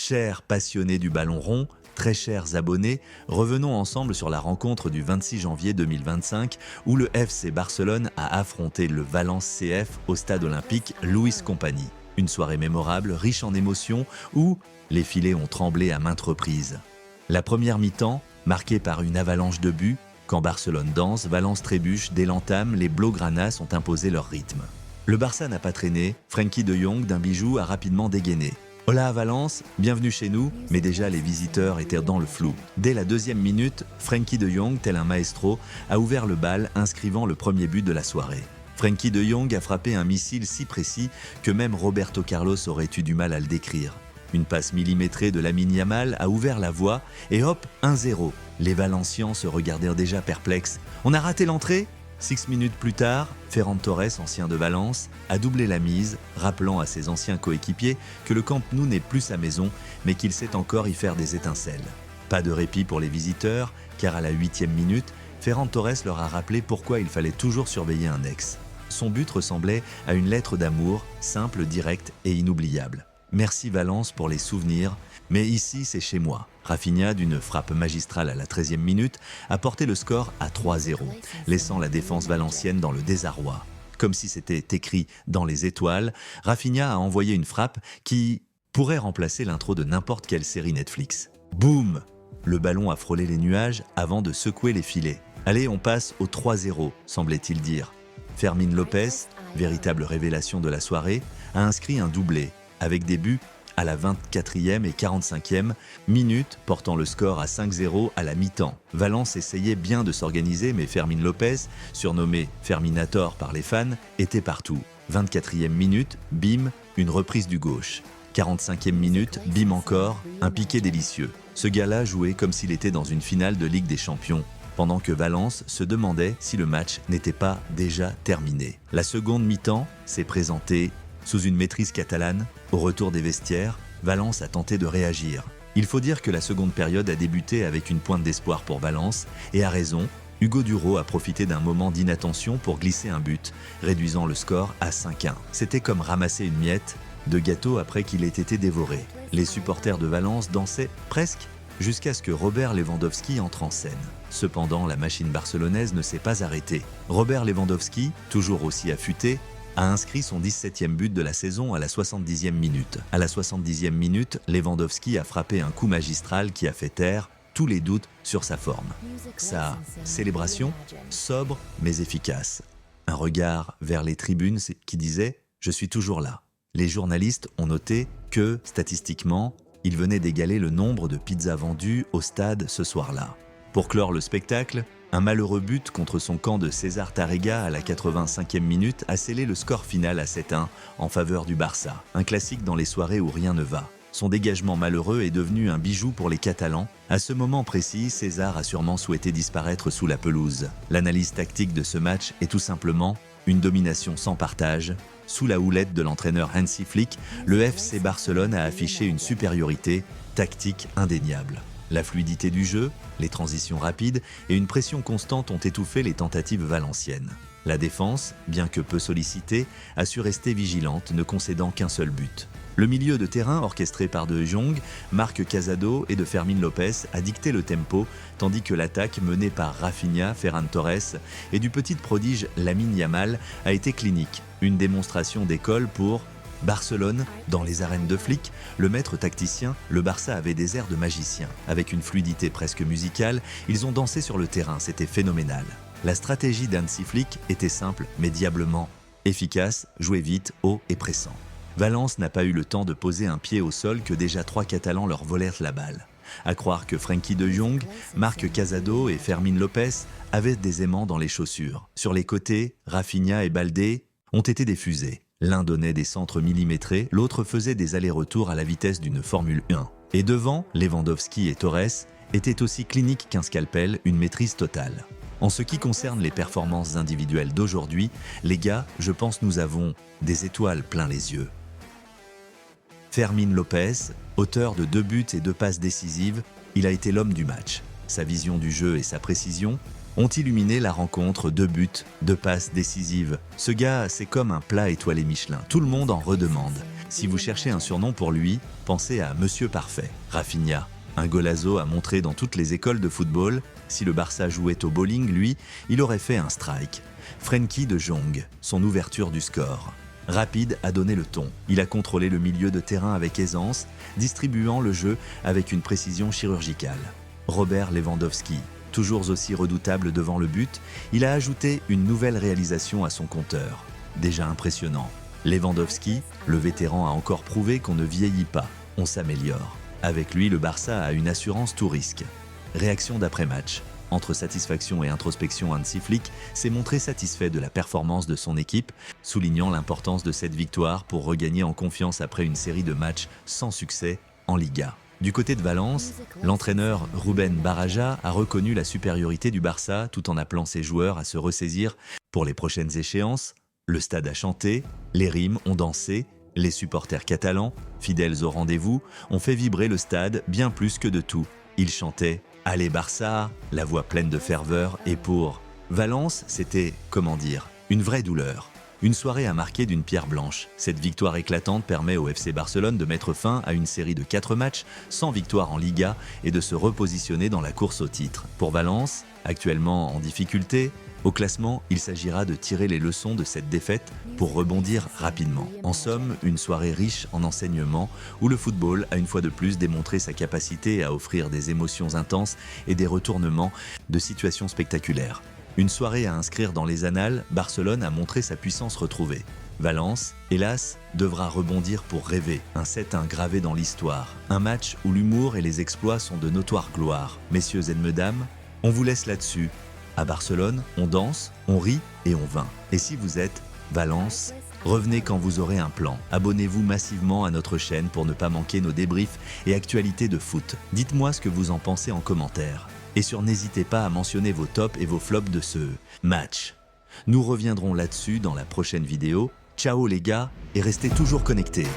Chers passionnés du ballon rond, très chers abonnés, revenons ensemble sur la rencontre du 26 janvier 2025 où le FC Barcelone a affronté le Valence CF au stade olympique Luis Compagnie. Une soirée mémorable, riche en émotions, où les filets ont tremblé à maintes reprises. La première mi-temps, marquée par une avalanche de buts, quand Barcelone danse, Valence trébuche, dès l'entame, les Blaugranas ont imposé leur rythme. Le Barça n'a pas traîné, Frenkie de Jong d'un bijou a rapidement dégainé. Hola à Valence, bienvenue chez nous, mais déjà les visiteurs étaient dans le flou. Dès la deuxième minute, Frenkie de Jong, tel un maestro, a ouvert le bal, inscrivant le premier but de la soirée. Frenkie de Jong a frappé un missile si précis que même Roberto Carlos aurait eu du mal à le décrire. Une passe millimétrée de Lamine Yamal a ouvert la voie et hop, 1-0. Les Valencians se regardèrent déjà perplexes. On a raté l'entrée ? 6 minutes plus tard, Ferran Torres, ancien de Valence, a doublé la mise, rappelant à ses anciens coéquipiers que le Camp Nou n'est plus sa maison, mais qu'il sait encore y faire des étincelles. Pas de répit pour les visiteurs, car à la 8e minute, Ferran Torres leur a rappelé pourquoi il fallait toujours surveiller un ex. Son but ressemblait à une lettre d'amour, simple, directe et inoubliable. Merci Valence pour les souvenirs, mais ici c'est chez moi. Rafinha, d'une frappe magistrale à la 13e minute, a porté le score à 3-0, laissant la défense valencienne dans le désarroi. Comme si c'était écrit dans les étoiles, Rafinha a envoyé une frappe qui pourrait remplacer l'intro de n'importe quelle série Netflix. Boum ! Le ballon a frôlé les nuages avant de secouer les filets. Allez, on passe au 3-0, semblait-il dire. Fermín López, véritable révélation de la soirée, a inscrit un doublé, avec des buts à la 24e et 45e minute, portant le score à 5-0 à la mi-temps. Valence essayait bien de s'organiser, mais Fermín López, surnommé Ferminator par les fans, était partout. 24e minute, bim, une reprise du gauche. 45e minute, bim encore, un piqué délicieux. Ce gars-là jouait comme s'il était dans une finale de Ligue des Champions, pendant que Valence se demandait si le match n'était pas déjà terminé. La seconde mi-temps s'est présentée sous une maîtrise catalane. Au retour des vestiaires, Valence a tenté de réagir. Il faut dire que la seconde période a débuté avec une pointe d'espoir pour Valence, et à raison, Hugo Duro a profité d'un moment d'inattention pour glisser un but, réduisant le score à 5-1. C'était comme ramasser une miette de gâteau après qu'il ait été dévoré. Les supporters de Valence dansaient presque jusqu'à ce que Robert Lewandowski entre en scène. Cependant, la machine barcelonaise ne s'est pas arrêtée. Robert Lewandowski, toujours aussi affûté, a inscrit son 17e but de la saison à la 70e minute. À la 70e minute, Lewandowski a frappé un coup magistral qui a fait taire tous les doutes sur sa forme. Sa célébration, sobre mais efficace. Un regard vers les tribunes qui disait « Je suis toujours là ». Les journalistes ont noté que, statistiquement, il venait d'égaler le nombre de pizzas vendues au stade ce soir-là. Pour clore le spectacle, un malheureux but contre son camp de César Tárrega à la 85e minute a scellé le score final à 7-1 en faveur du Barça. Un classique dans les soirées où rien ne va. Son dégagement malheureux est devenu un bijou pour les Catalans. À ce moment précis, César a sûrement souhaité disparaître sous la pelouse. L'analyse tactique de ce match est tout simplement une domination sans partage. Sous la houlette de l'entraîneur Hansi Flick, le FC Barcelone a affiché une supériorité tactique indéniable. La fluidité du jeu, les transitions rapides et une pression constante ont étouffé les tentatives valenciennes. La défense, bien que peu sollicitée, a su rester vigilante, ne concédant qu'un seul but. Le milieu de terrain, orchestré par De Jong, Marc Casado et de Fermín López, a dicté le tempo, tandis que l'attaque, menée par Rafinha, Ferran Torres et du petit prodige Lamine Yamal, a été clinique. Une démonstration d'école pour Barcelone, dans les arènes de Flick, le maître tacticien, le Barça avait des airs de magicien. Avec une fluidité presque musicale, ils ont dansé sur le terrain, c'était phénoménal. La stratégie d'Hansi Flick était simple, mais diablement efficace, jouer vite, haut et pressant. Valence n'a pas eu le temps de poser un pied au sol que déjà 3 Catalans leur volèrent la balle. À croire que Frenkie de Jong, Marc Casado et Fermín López avaient des aimants dans les chaussures. Sur les côtés, Rafinha et Baldé ont été des fusées. L'un donnait des centres millimétrés, l'autre faisait des allers-retours à la vitesse d'une Formule 1. Et devant, Lewandowski et Torres étaient aussi cliniques qu'un scalpel, une maîtrise totale. En ce qui concerne les performances individuelles d'aujourd'hui, les gars, je pense nous avons des étoiles plein les yeux. Fermín López, auteur de 2 buts et 2 passes décisives, il a été l'homme du match. Sa vision du jeu et sa précision, ont illuminé la rencontre, 2 buts, 2 passes décisives. Ce gars, c'est comme un plat étoilé Michelin. Tout le monde en redemande. Si vous cherchez un surnom pour lui, pensez à Monsieur Parfait. Rafinha, un golazo à montrer dans toutes les écoles de football. Si le Barça jouait au bowling, lui, il aurait fait un strike. Frenkie de Jong, son ouverture du score. Rapide a donné le ton. Il a contrôlé le milieu de terrain avec aisance, distribuant le jeu avec une précision chirurgicale. Robert Lewandowski, toujours aussi redoutable devant le but, il a ajouté une nouvelle réalisation à son compteur. Déjà impressionnant. Lewandowski, le vétéran, a encore prouvé qu'on ne vieillit pas, on s'améliore. Avec lui, le Barça a une assurance tout risque. Réaction d'après-match. Entre satisfaction et introspection, Hansi Flick s'est montré satisfait de la performance de son équipe, soulignant l'importance de cette victoire pour regagner en confiance après une série de matchs sans succès en Liga. Du côté de Valence, l'entraîneur Rubén Baraja a reconnu la supériorité du Barça tout en appelant ses joueurs à se ressaisir pour les prochaines échéances. Le stade a chanté, les rimes ont dansé, les supporters catalans, fidèles au rendez-vous, ont fait vibrer le stade bien plus que de tout. Ils chantaient « Allez Barça !», la voix pleine de ferveur, et pour Valence, c'était, comment dire, une vraie douleur. Une soirée à marquer d'une pierre blanche. Cette victoire éclatante permet au FC Barcelone de mettre fin à une série de 4 matchs sans victoire en Liga et de se repositionner dans la course au titre. Pour Valence, actuellement en difficulté, au classement, il s'agira de tirer les leçons de cette défaite pour rebondir rapidement. En somme, une soirée riche en enseignements où le football a une fois de plus démontré sa capacité à offrir des émotions intenses et des retournements de situations spectaculaires. Une soirée à inscrire dans les annales, Barcelone a montré sa puissance retrouvée. Valence, hélas, devra rebondir pour rêver, un 7-1 gravé dans l'histoire. Un match où l'humour et les exploits sont de notoire gloire. Messieurs et mesdames, on vous laisse là-dessus. À Barcelone, on danse, on rit et on vainc. Et si vous êtes Valence, revenez quand vous aurez un plan. Abonnez-vous massivement à notre chaîne pour ne pas manquer nos débriefs et actualités de foot. Dites-moi ce que vous en pensez en commentaire. Et n'hésitez pas à mentionner vos tops et vos flops de ce match. Nous reviendrons là-dessus dans la prochaine vidéo. Ciao les gars et restez toujours connectés.